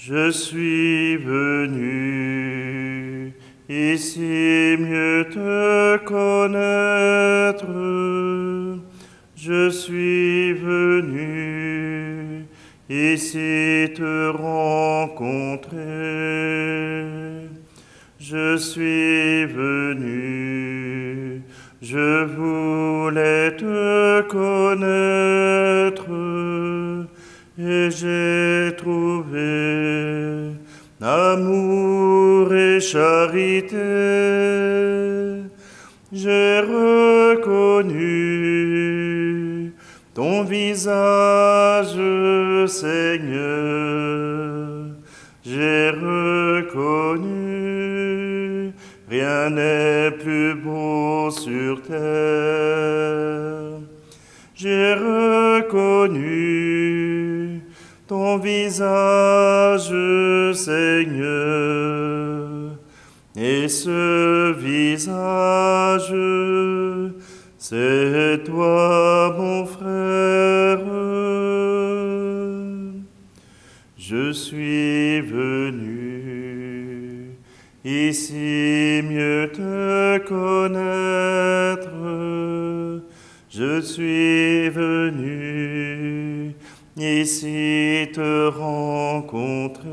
Je suis venu ici mieux te connaître. Je suis venu ici te rencontrer. Je suis venu, je voulais te connaître, et j'ai trouvé amour et charité. J'ai reconnu ton visage, Seigneur. J'ai reconnu, rien n'est plus beau sur terre. J'ai reconnu ton visage, Seigneur, et ce visage, c'est toi, mon frère. Je suis venu ici mieux te connaître. Je suis venu ici te rencontrer.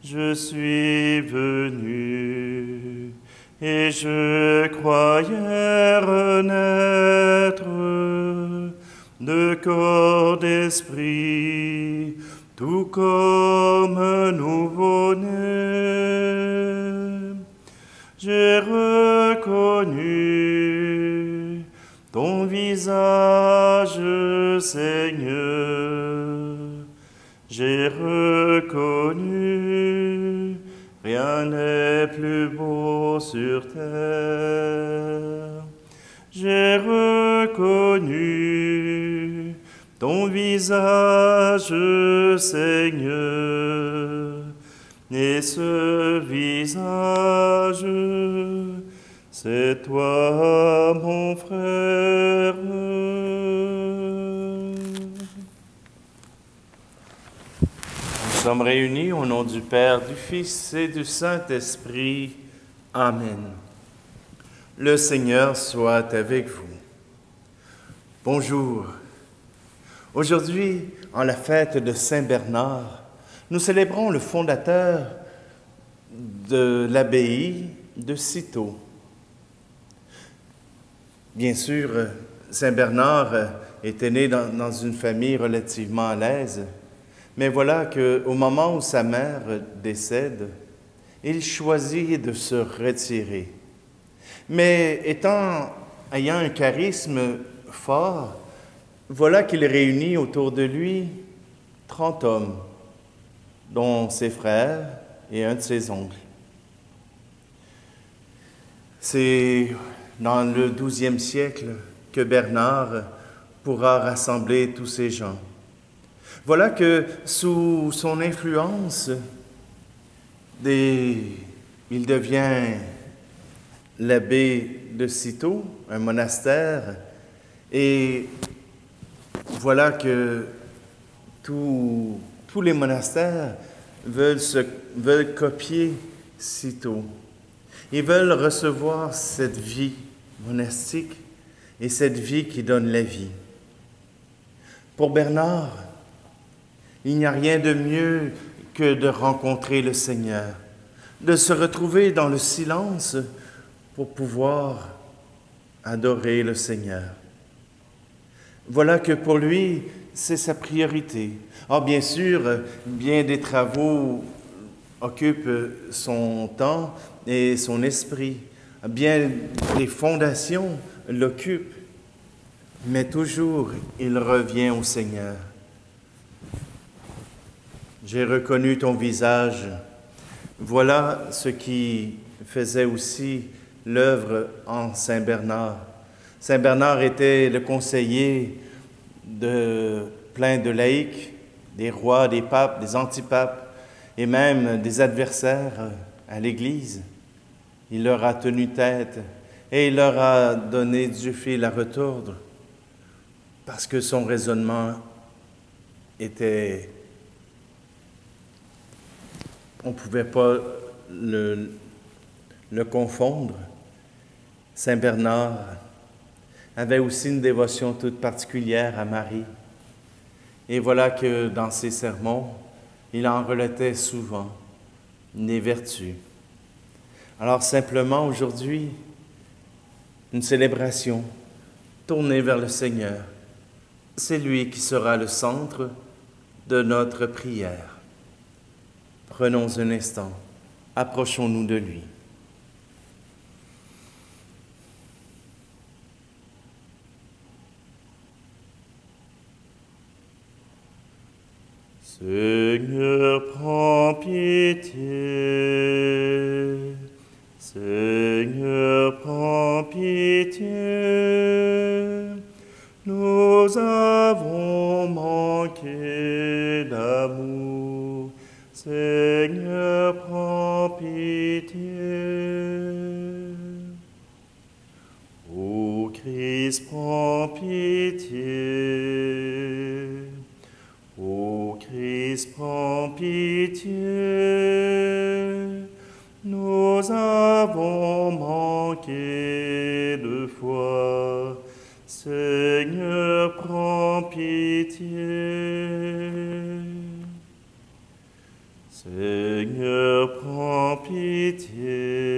Je suis venu et je croyais renaître de corps d'esprit, tout comme un nouveau-né. J'ai reconnu ton visage, Seigneur. J'ai reconnu, rien n'est plus beau sur terre. J'ai reconnu ton visage, Seigneur, et ce visage, c'est toi, mon frère. Nous sommes réunis au nom du Père, du Fils et du Saint-Esprit. Amen. Le Seigneur soit avec vous. Bonjour. Aujourd'hui, en la fête de Saint Bernard, nous célébrons le fondateur de l'abbaye de Cîteaux. Bien sûr, Saint Bernard était né dans une famille relativement à l'aise, mais voilà qu'au moment où sa mère décède, il choisit de se retirer. Mais ayant un charisme fort, voilà qu'il réunit autour de lui 30 hommes, dont ses frères et un de ses oncles. C'est dans le XIIe siècle que Bernard pourra rassembler tous ces gens. Voilà que sous son influence, il devient l'abbé de Cîteaux, un monastère, et voilà que tous les monastères veulent copier Cîteaux. Ils veulent recevoir cette vie monastique et cette vie qui donne la vie. Pour Bernard, il n'y a rien de mieux que de rencontrer le Seigneur, de se retrouver dans le silence pour pouvoir adorer le Seigneur. Voilà que pour lui, c'est sa priorité. Ah, bien sûr, bien des travaux occupent son temps et son esprit. Bien des fondations l'occupent, mais toujours il revient au Seigneur. J'ai reconnu ton visage. Voilà ce qui faisait aussi l'œuvre en Saint Bernard. Saint Bernard était le conseiller de plein de laïcs, des rois, des papes, des antipapes et même des adversaires à l'Église. Il leur a tenu tête et il leur a donné du fil à retordre parce que son raisonnement était on ne pouvait pas le confondre. Saint Bernard avait aussi une dévotion toute particulière à Marie. Et voilà que dans ses sermons, il en relatait souvent les vertus. Alors simplement aujourd'hui, une célébration tournée vers le Seigneur. C'est lui qui sera le centre de notre prière. Prenons un instant, approchons-nous de lui. Seigneur, prends pitié. Seigneur, prends pitié. Nous avons manqué d'amour. Seigneur, prends pitié. Ô Christ, prends pitié. Ô Christ, prends pitié. Nous avons manqué de foi. Seigneur, prends pitié. Seigneur, prends pitié.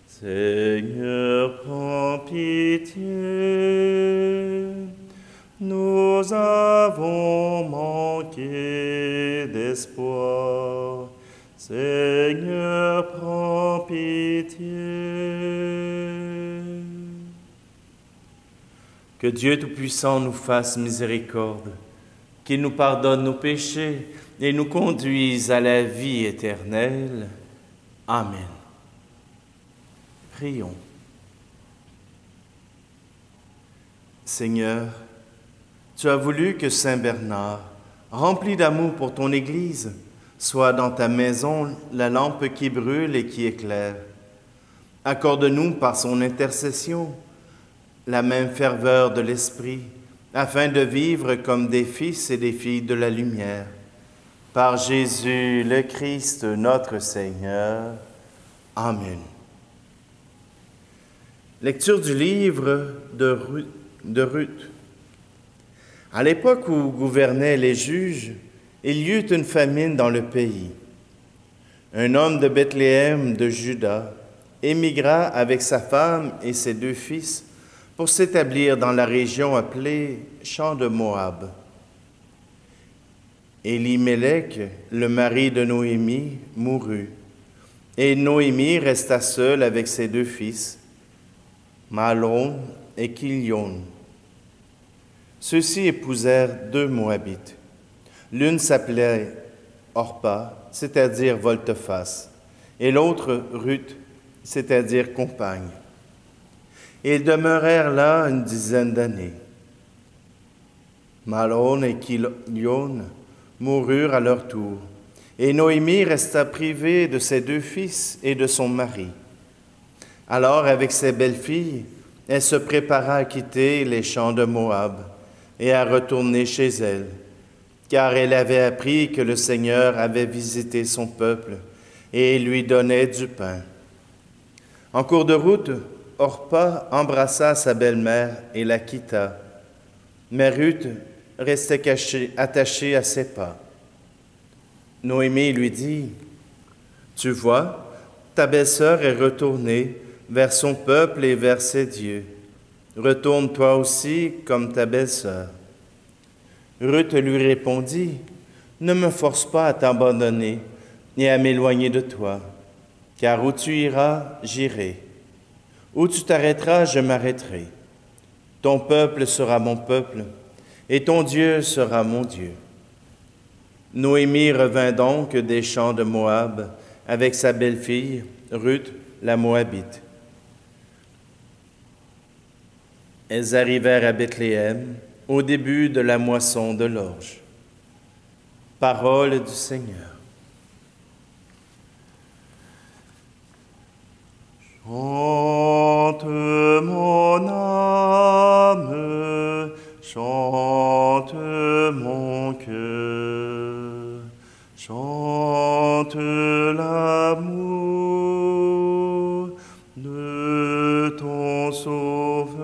Seigneur, prends pitié. Nous avons manqué d'espoir. Seigneur, prends pitié. Que Dieu Tout-Puissant nous fasse miséricorde, qu'il nous pardonne nos péchés et nous conduise à la vie éternelle. Amen. Prions. Seigneur, tu as voulu que Saint Bernard, rempli d'amour pour ton Église, soit dans ta maison la lampe qui brûle et qui éclaire. Accorde-nous par son intercession la même ferveur de l'Esprit, afin de vivre comme des fils et des filles de la lumière. Par Jésus le Christ, notre Seigneur. Amen. Lecture du livre de Ruth. À l'époque où gouvernaient les juges, il y eut une famine dans le pays. Un homme de Bethléem de Juda émigra avec sa femme et ses 2 fils pour s'établir dans la région appelée Champ de Moab. Élimélec, le mari de Noémie, mourut, et Noémie resta seule avec ses 2 fils, Mahlon et Kilion. Ceux-ci épousèrent 2 Moabites. L'une s'appelait Orpa, c'est-à-dire volte-face, et l'autre Ruth, c'est-à-dire compagne. Ils demeurèrent là une dizaine d'années. Mahlon et Kilion moururent à leur tour, et Noémie resta privée de ses 2 fils et de son mari. Alors, avec ses belles-filles, elle se prépara à quitter les champs de Moab et à retourner chez elle, car elle avait appris que le Seigneur avait visité son peuple et lui donnait du pain. En cours de route, Orpa embrassa sa belle-mère et la quitta, mais Ruth restait attachée à ses pas. Noémie lui dit, « Tu vois, ta belle-sœur est retournée vers son peuple et vers ses dieux. Retourne toi aussi comme ta belle-sœur. » Ruth lui répondit, « Ne me force pas à t'abandonner et à m'éloigner de toi, car où tu iras, j'irai. Où tu t'arrêteras, je m'arrêterai. Ton peuple sera mon peuple, et ton Dieu sera mon Dieu. » Noémie revint donc des champs de Moab avec sa belle-fille, Ruth, la Moabite. Elles arrivèrent à Bethléem au début de la moisson de l'orge. Parole du Seigneur. Chante mon âme, chante mon cœur, Chante l'amour de ton Sauveur.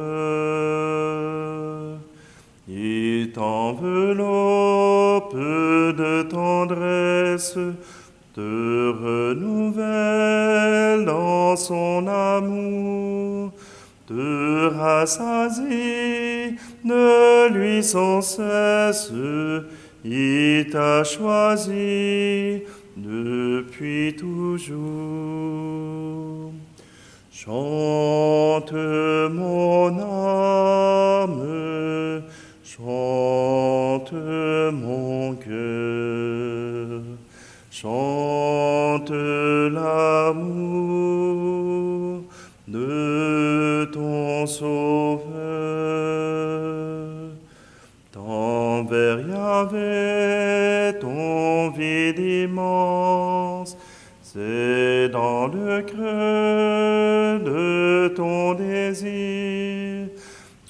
Il t'enveloppe de tendresse, te renouvelle dans son amour, te rassasie de lui sans cesse. Il t'a choisi depuis toujours. Chante mon âme, chante mon cœur, chante l'amour de ton Sauveur. T'envers Yahvé, ton vide immense, c'est dans le creux de ton désir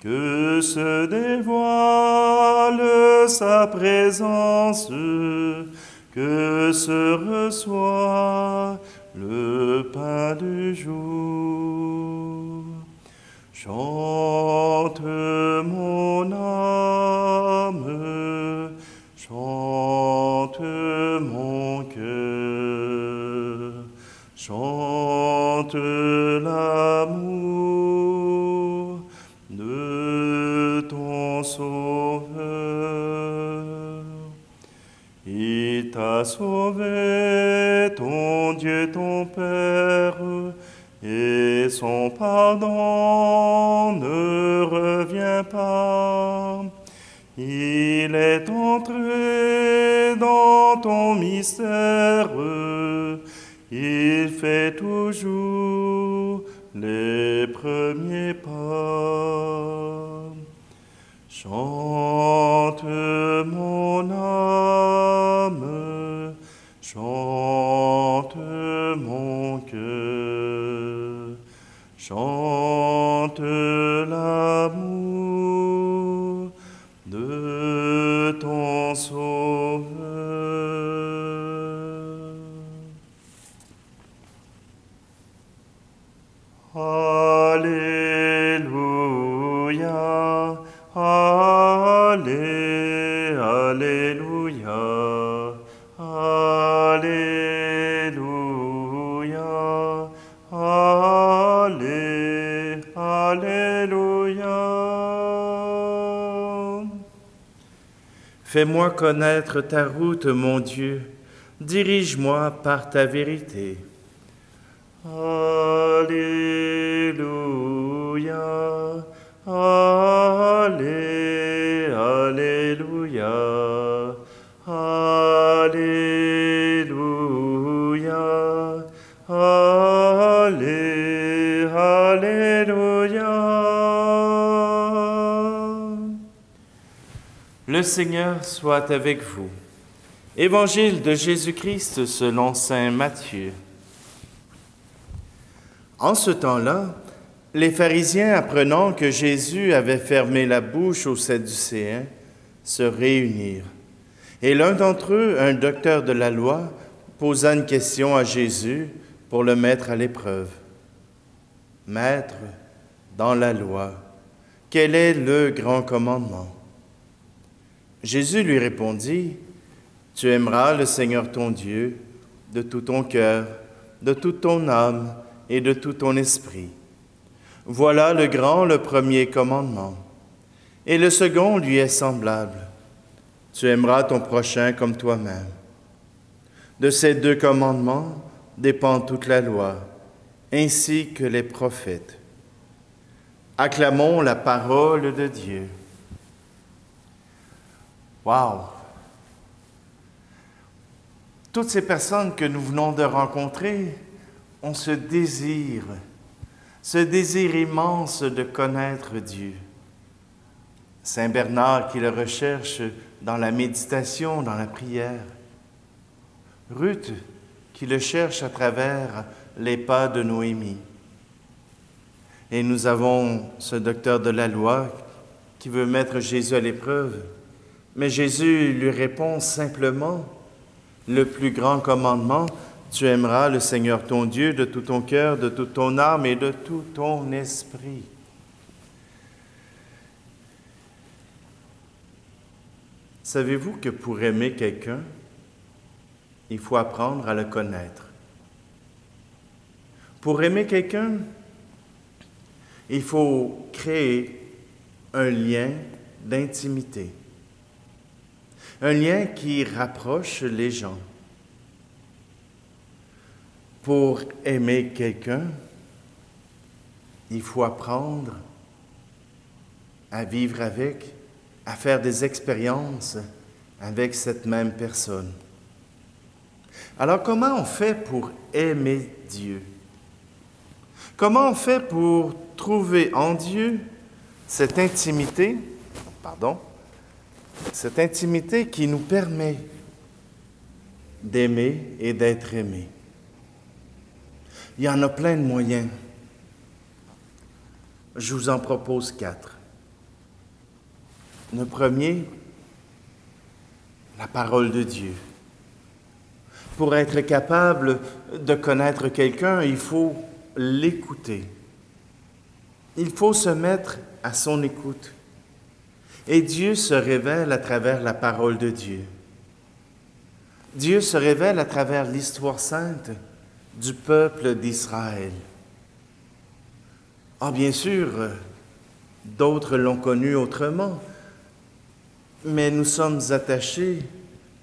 que se dévoile sa présence, que se reçoit le pain du jour. Chante mon âme, chante mon cœur, chante l'amour de ton Sauveur. Il t'a sauvé, ton Dieu, ton Père, et son pardon ne revient pas. Il est entré dans ton mystère, il fait toujours les premiers pas. Chante mon âme, chante mon cœur, chante l'amour de ton Sauveur. Alléluia, Alléluia, Alléluia, Alléluia. Fais-moi connaître ta route, mon Dieu, dirige-moi par ta vérité. Alléluia, Alléluia, Alléluia, Alléluia. Le Seigneur soit avec vous. Évangile de Jésus-Christ selon saint Matthieu. En ce temps-là, les pharisiens, apprenant que Jésus avait fermé la bouche aux Sadducéens, se réunirent. Et l'un d'entre eux, un docteur de la loi, posa une question à Jésus pour le mettre à l'épreuve. « Maître, dans la loi, quel est le grand commandement? » Jésus lui répondit, « Tu aimeras le Seigneur ton Dieu de tout ton cœur, de toute ton âme et de tout ton esprit. Voilà le premier commandement. Et le second lui est semblable. Tu aimeras ton prochain comme toi-même. De ces deux commandements dépend toute la loi, ainsi que les prophètes. Acclamons la parole de Dieu. Wow! Toutes ces personnes que nous venons de rencontrer ont ce désir immense de connaître Dieu. Saint Bernard qui le recherche dans la méditation, dans la prière. Ruth qui le cherche à travers les pas de Noémie. Et nous avons ce docteur de la loi qui veut mettre Jésus à l'épreuve. Mais Jésus lui répond simplement, Le plus grand commandement, tu aimeras le Seigneur ton Dieu de tout ton cœur, de toute ton âme et de tout ton esprit. Savez-vous que pour aimer quelqu'un, il faut apprendre à le connaître? Pour aimer quelqu'un, il faut créer un lien d'intimité, un lien qui rapproche les gens. Pour aimer quelqu'un, il faut apprendre à vivre avec, à faire des expériences avec cette même personne. Alors, comment on fait pour aimer Dieu? Comment on fait pour trouver en Dieu cette intimité, cette intimité qui nous permet d'aimer et d'être aimé? Il y en a plein de moyens. Je vous en propose 4. Le premier, la parole de Dieu. Pour être capable de connaître quelqu'un, il faut l'écouter. Il faut se mettre à son écoute. Et Dieu se révèle à travers la parole de Dieu. Dieu se révèle à travers l'histoire sainte du peuple d'Israël. Ah, bien sûr, d'autres l'ont connu autrement, mais nous sommes attachés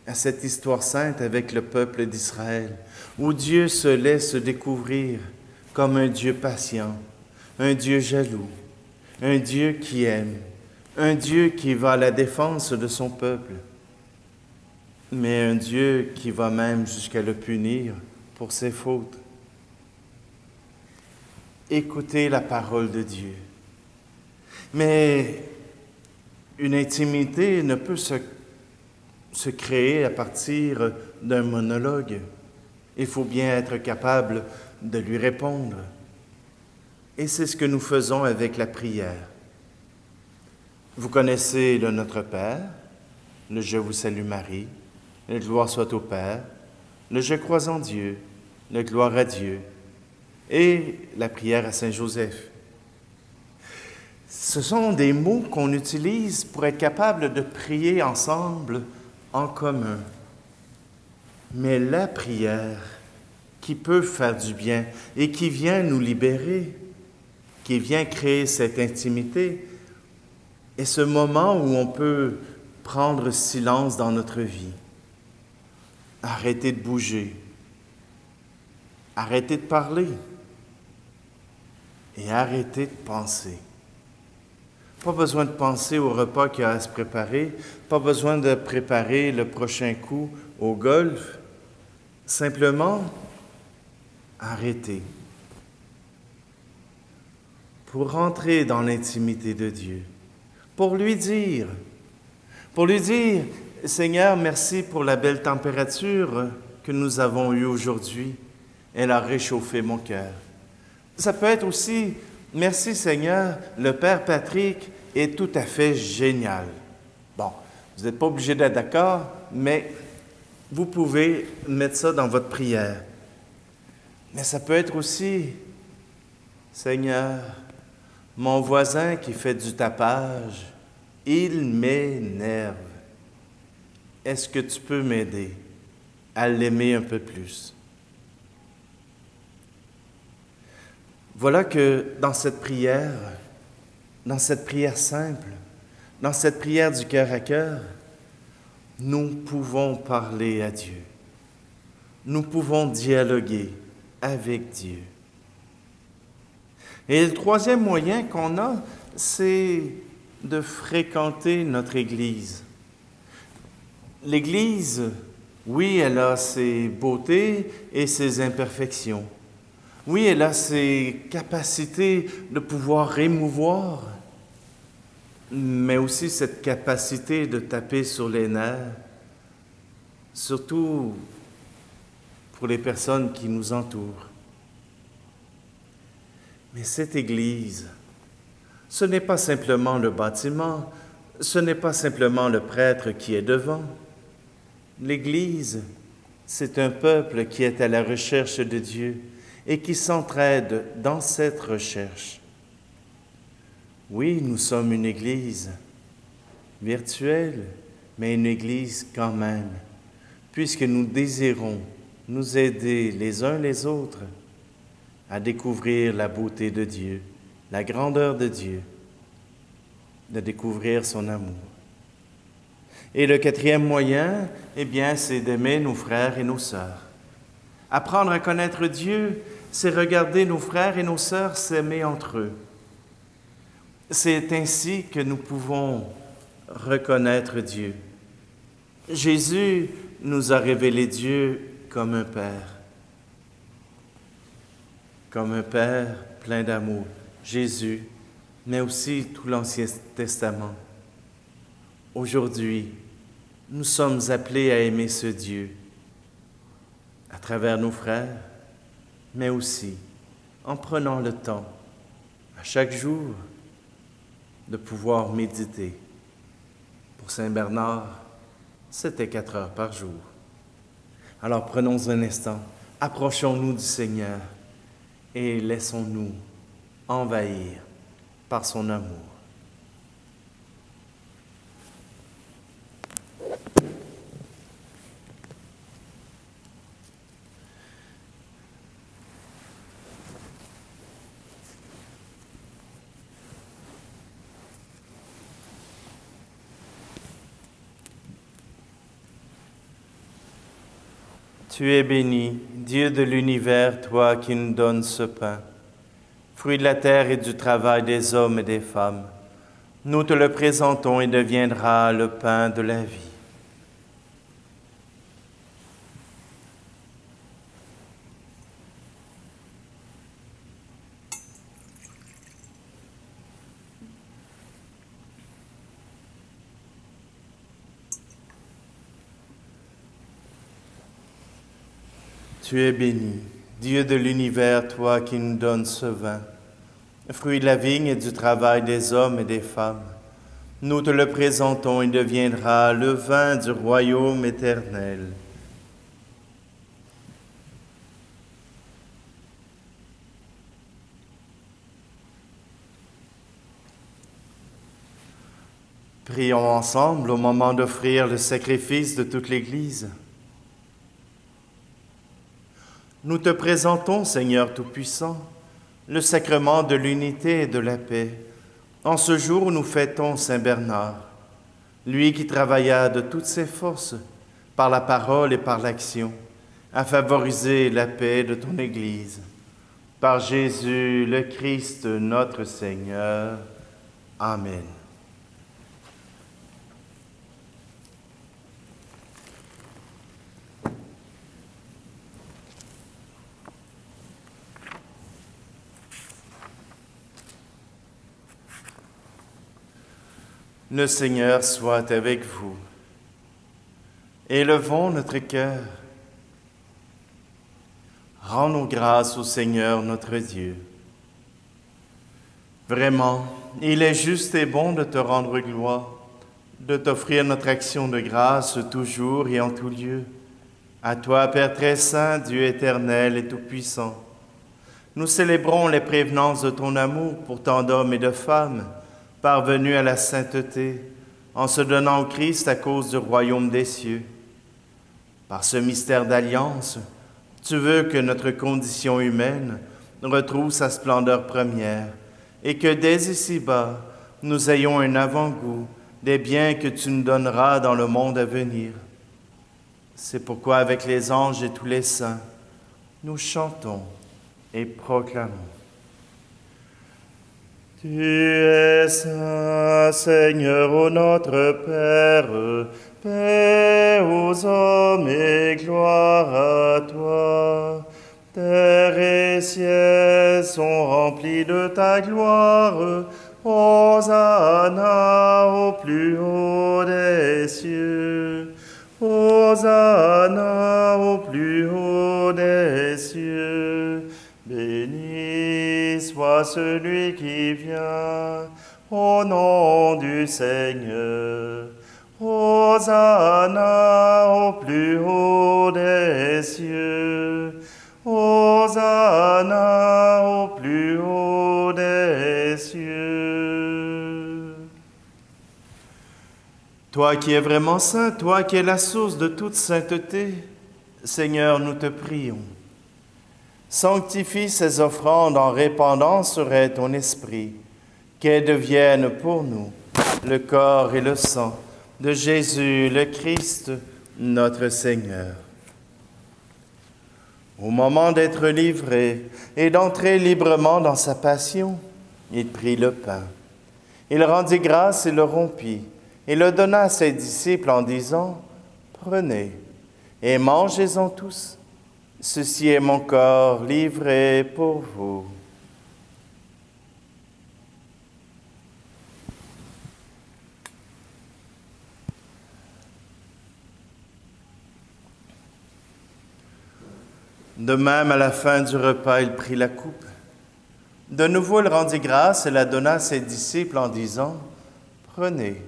à cette histoire sainte avec le peuple d'Israël, où Dieu se laisse découvrir comme un Dieu patient, un Dieu jaloux, un Dieu qui aime, un Dieu qui va à la défense de son peuple, mais un Dieu qui va même jusqu'à le punir pour ses fautes. Écoutez la parole de Dieu. Mais une intimité ne peut se créer à partir d'un monologue. Il faut bien être capable de lui répondre. Et c'est ce que nous faisons avec la prière. Vous connaissez le Notre Père, le Je vous salue Marie, le Gloire soit au Père, le Je crois en Dieu, le Gloire à Dieu et la prière à Saint Joseph. Ce sont des mots qu'on utilise pour être capable de prier ensemble, en commun. Mais la prière qui peut faire du bien et qui vient nous libérer, qui vient créer cette intimité, est ce moment où on peut prendre silence dans notre vie, arrêter de bouger, arrêter de parler et arrêter de penser. Pas besoin de penser au repas qu'il y a à se préparer, pas besoin de préparer le prochain coup au golf. Simplement, arrêter pour rentrer dans l'intimité de Dieu, pour lui dire, Seigneur, merci pour la belle température que nous avons eue aujourd'hui. Elle a réchauffé mon cœur. Ça peut être aussi, merci Seigneur, le Père Patrick est tout à fait génial. Bon, vous n'êtes pas obligé d'être d'accord, mais vous pouvez mettre ça dans votre prière. Mais ça peut être aussi, Seigneur, mon voisin qui fait du tapage, il m'énerve. Est-ce que tu peux m'aider à l'aimer un peu plus? Voilà que dans cette prière simple, dans cette prière du cœur à cœur, nous pouvons parler à Dieu. Nous pouvons dialoguer avec Dieu. Et le troisième moyen qu'on a, c'est de fréquenter notre Église. L'Église, oui, elle a ses beautés et ses imperfections. Oui, elle a ses capacités de pouvoir émouvoir, mais aussi cette capacité de taper sur les nerfs, surtout pour les personnes qui nous entourent. Mais cette Église, ce n'est pas simplement le bâtiment, ce n'est pas simplement le prêtre qui est devant. L'Église, C'est un peuple qui est à la recherche de Dieu et qui s'entraide dans cette recherche. Oui, nous sommes une Église virtuelle, mais une Église quand même, puisque nous désirons nous aider les uns les autres à découvrir la beauté de Dieu, la grandeur de Dieu, de découvrir son amour. Et le quatrième moyen, eh bien, c'est d'aimer nos frères et nos sœurs. Apprendre à connaître Dieu, c'est regarder nos frères et nos sœurs s'aimer entre eux. C'est ainsi que nous pouvons reconnaître Dieu. Jésus nous a révélé Dieu comme un Père plein d'amour. Jésus, mais aussi tout l'Ancien Testament. Aujourd'hui, nous sommes appelés à aimer ce Dieu à travers nos frères, mais aussi en prenant le temps, à chaque jour, de pouvoir méditer. Pour Saint Bernard, c'était 4 heures par jour. Alors prenons un instant, approchons-nous du Seigneur et laissons-nous envahir par son amour. Tu es béni, Dieu de l'univers, toi qui nous donnes ce pain, fruit de la terre et du travail des hommes et des femmes. Nous te le présentons et deviendra le pain de la vie. Tu es béni, Dieu de l'univers, toi qui nous donnes ce vin, fruit de la vigne et du travail des hommes et des femmes. Nous te le présentons et deviendra le vin du royaume éternel. Prions ensemble au moment d'offrir le sacrifice de toute l'Église. Nous te présentons, Seigneur Tout-Puissant, le sacrement de l'unité et de la paix. En ce jour où nous fêtons Saint Bernard, lui qui travailla de toutes ses forces, par la parole et par l'action, à favoriser la paix de ton Église. Par Jésus le Christ, notre Seigneur. Amen. Le Seigneur soit avec vous. Élevons notre cœur. Rendons grâce au Seigneur notre Dieu. Vraiment, il est juste et bon de te rendre gloire, de t'offrir notre action de grâce toujours et en tout lieu. À toi, Père très saint, Dieu éternel et tout-puissant, nous célébrons les prévenances de ton amour pour tant d'hommes et de femmes, parvenus à la sainteté, en se donnant au Christ à cause du royaume des cieux. Par ce mystère d'alliance, tu veux que notre condition humaine retrouve sa splendeur première et que dès ici-bas, nous ayons un avant-goût des biens que tu nous donneras dans le monde à venir. C'est pourquoi, avec les anges et tous les saints, nous chantons et proclamons. Tu es saint, Seigneur, ô notre Père, paix aux hommes et gloire à toi. Terre et ciel sont remplis de ta gloire. Hosanna au plus haut des cieux. Hosanna au plus haut des cieux. Béni soit celui qui vient au nom du Seigneur. Hosanna au plus haut des cieux. Hosanna au plus haut des cieux. Toi qui es vraiment saint, toi qui es la source de toute sainteté, Seigneur, nous te prions. Sanctifie ces offrandes en répandant sur elles ton esprit, qu'elles deviennent pour nous le corps et le sang de Jésus le Christ, notre Seigneur. Au moment d'être livré et d'entrer librement dans sa passion, il prit le pain. Il rendit grâce et le rompit, et le donna à ses disciples en disant, « Prenez et mangez-en tous. Ceci est mon corps livré pour vous. » De même, à la fin du repas, il prit la coupe. De nouveau, il rendit grâce et la donna à ses disciples en disant, « Prenez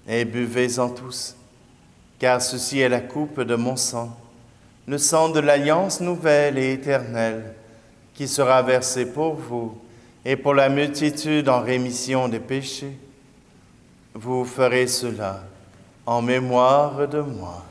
et buvez-en tous, car ceci est la coupe de mon sang, le sang de l'alliance nouvelle et éternelle, qui sera versé pour vous et pour la multitude en rémission des péchés. Vous ferez cela en mémoire de moi. »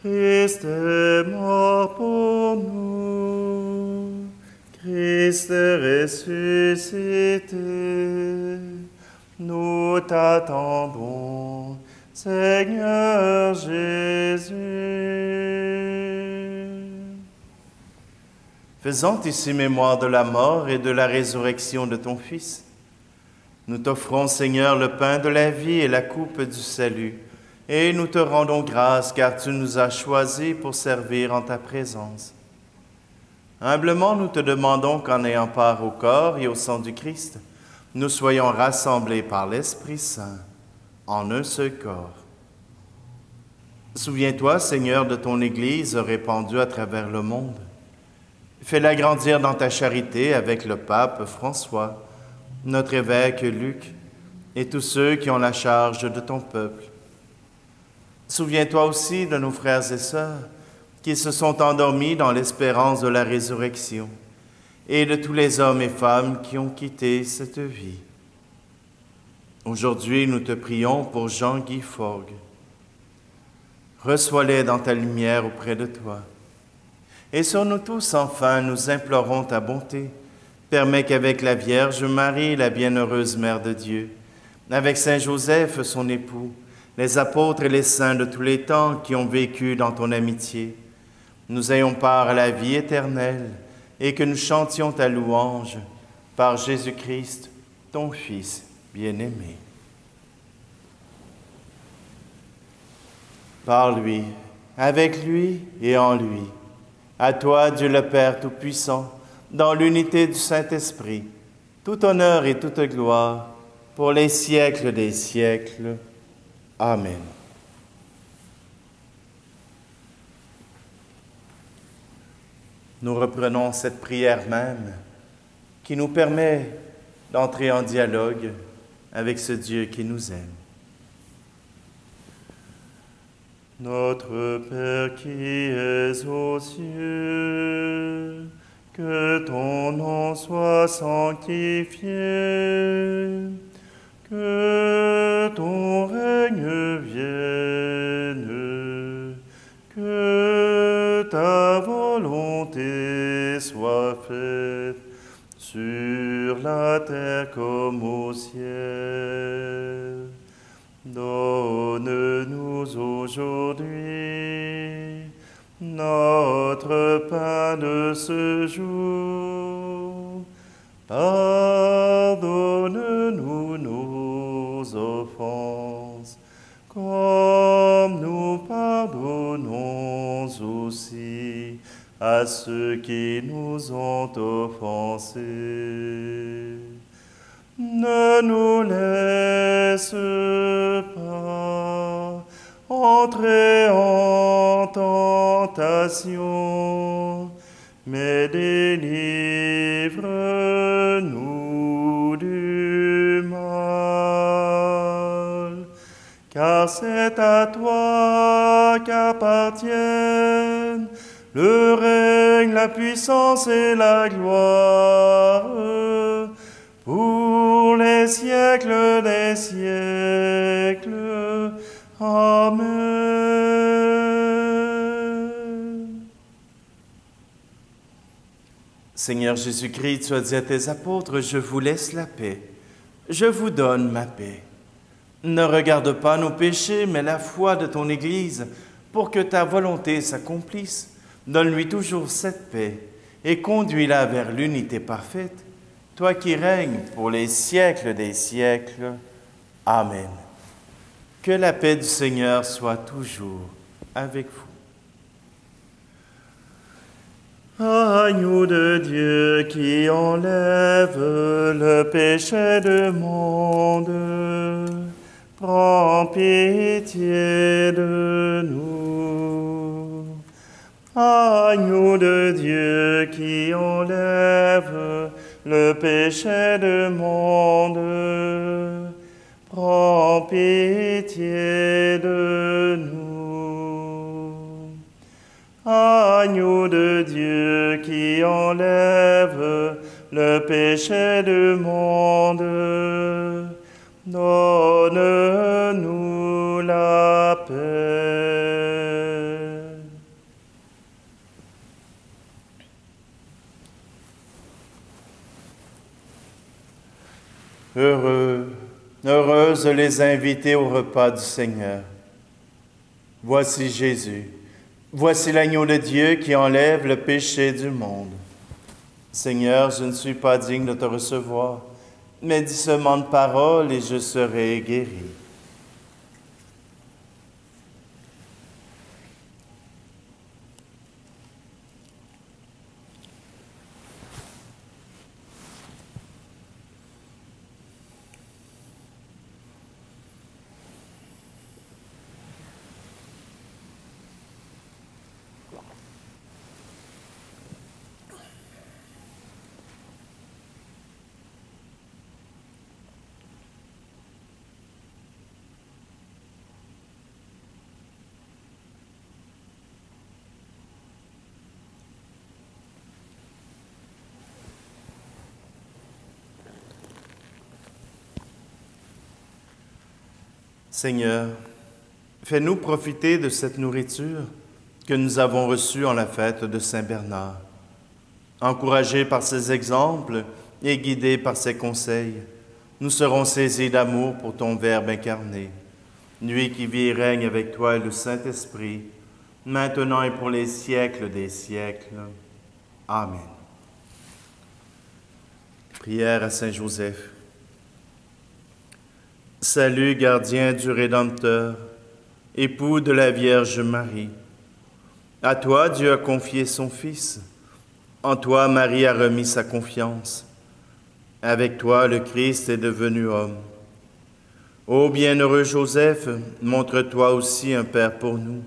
Christ est mort pour nous, Christ est ressuscité, nous t'attendons, Seigneur Jésus. Faisant ici mémoire de la mort et de la résurrection de ton Fils, nous t'offrons, Seigneur, le pain de la vie et la coupe du salut, et nous te rendons grâce car tu nous as choisis pour servir en ta présence. Humblement, nous te demandons qu'en ayant part au corps et au sang du Christ, nous soyons rassemblés par l'Esprit Saint en un seul corps. Souviens-toi, Seigneur, de ton Église répandue à travers le monde. Fais-la grandir dans ta charité avec le pape François, notre évêque Luc et tous ceux qui ont la charge de ton peuple. Souviens-toi aussi de nos frères et sœurs qui se sont endormis dans l'espérance de la résurrection et de tous les hommes et femmes qui ont quitté cette vie. Aujourd'hui, nous te prions pour Jean-Guy Forgue. Reçois-les dans ta lumière auprès de toi. Et sur nous tous, enfin, nous implorons ta bonté. Permets qu'avec la Vierge Marie, la bienheureuse Mère de Dieu, avec Saint Joseph, son époux, les apôtres et les saints de tous les temps qui ont vécu dans ton amitié, nous ayons part à la vie éternelle et que nous chantions ta louange par Jésus-Christ, ton Fils bien-aimé. Par lui, avec lui et en lui, à toi, Dieu le Père Tout-Puissant, dans l'unité du Saint-Esprit, tout honneur et toute gloire pour les siècles des siècles. Amen. Nous reprenons cette prière même qui nous permet d'entrer en dialogue avec ce Dieu qui nous aime. Notre Père qui es aux cieux, que ton nom soit sanctifié, que ton règne vienne, que ta volonté soit faite sur la terre comme au ciel. Donne-nous aujourd'hui notre pain de ce jour. Pardonne-nous nos offenses, comme nous pardonnons aussi à ceux qui nous ont offensés. Ne nous laisse pas entrer en tentation, mais délivre-nous du mal. Car c'est à toi qu'appartiennent le règne, la puissance et la gloire, pour les siècles des siècles. Amen. Seigneur Jésus-Christ, tu as dit à tes apôtres, je vous laisse la paix, je vous donne ma paix. Ne regarde pas nos péchés, mais la foi de ton Église, pour que ta volonté s'accomplisse. Donne-lui toujours cette paix et conduis-la vers l'unité parfaite, toi qui règnes pour les siècles des siècles. Amen. Que la paix du Seigneur soit toujours avec vous. Agneau de Dieu qui enlève le péché du monde, prends pitié de nous. Agneau de Dieu qui enlève le péché du monde, prends pitié de nous. Agneau de Dieu qui enlève le péché du monde, donne-nous la paix. Heureuses les invités au repas du Seigneur. Voici Jésus, voici l'agneau de Dieu qui enlève le péché du monde. Seigneur, je ne suis pas digne de te recevoir, mais dis seulement de parole et je serai guéri. Seigneur, fais-nous profiter de cette nourriture que nous avons reçue en la fête de Saint Bernard. Encouragés par ses exemples et guidés par ses conseils, nous serons saisis d'amour pour ton Verbe incarné, lui qui vit et règne avec toi et le Saint-Esprit, maintenant et pour les siècles des siècles. Amen. Prière à Saint Joseph. Salut, gardien du Rédempteur, époux de la Vierge Marie. À toi, Dieu a confié son Fils. En toi, Marie a remis sa confiance. Avec toi, le Christ est devenu homme. Ô bienheureux Joseph, montre-toi aussi un Père pour nous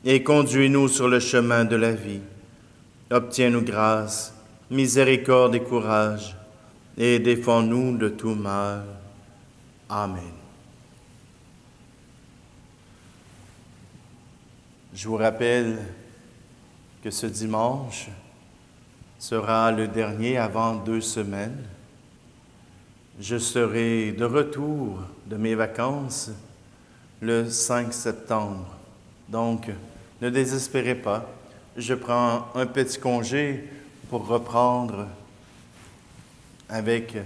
et conduis-nous sur le chemin de la vie. Obtiens-nous grâce, miséricorde et courage, et défends-nous de tout mal. Amen. Je vous rappelle que ce dimanche sera le dernier avant 2 semaines. Je serai de retour de mes vacances le 5 septembre. Donc, ne désespérez pas, je prends un petit congé pour reprendre avec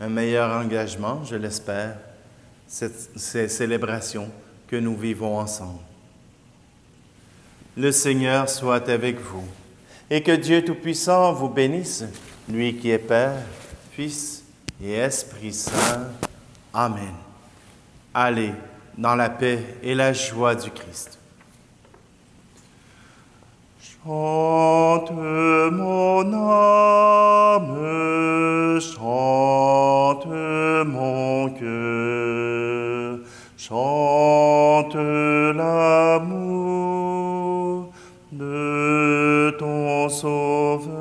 un meilleur engagement, je l'espère, ces célébrations que nous vivons ensemble. Le Seigneur soit avec vous et que Dieu Tout-Puissant vous bénisse, lui qui est Père, Fils et Esprit Saint. Amen. Allez dans la paix et la joie du Christ. Chante mon âme, chante mon cœur, chante la de ton Sauveur.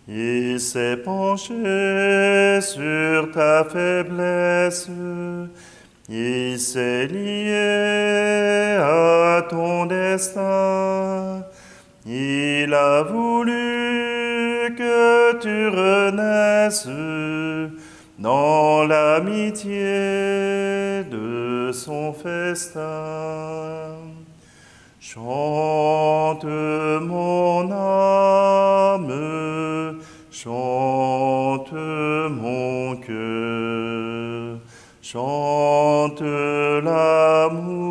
Il s'est penché sur ta faiblesse, il s'est lié à ton destin. Il a voulu que tu renaisses dans l'amitié de son festin. Chante mon âme, chante mon cœur, chante l'amour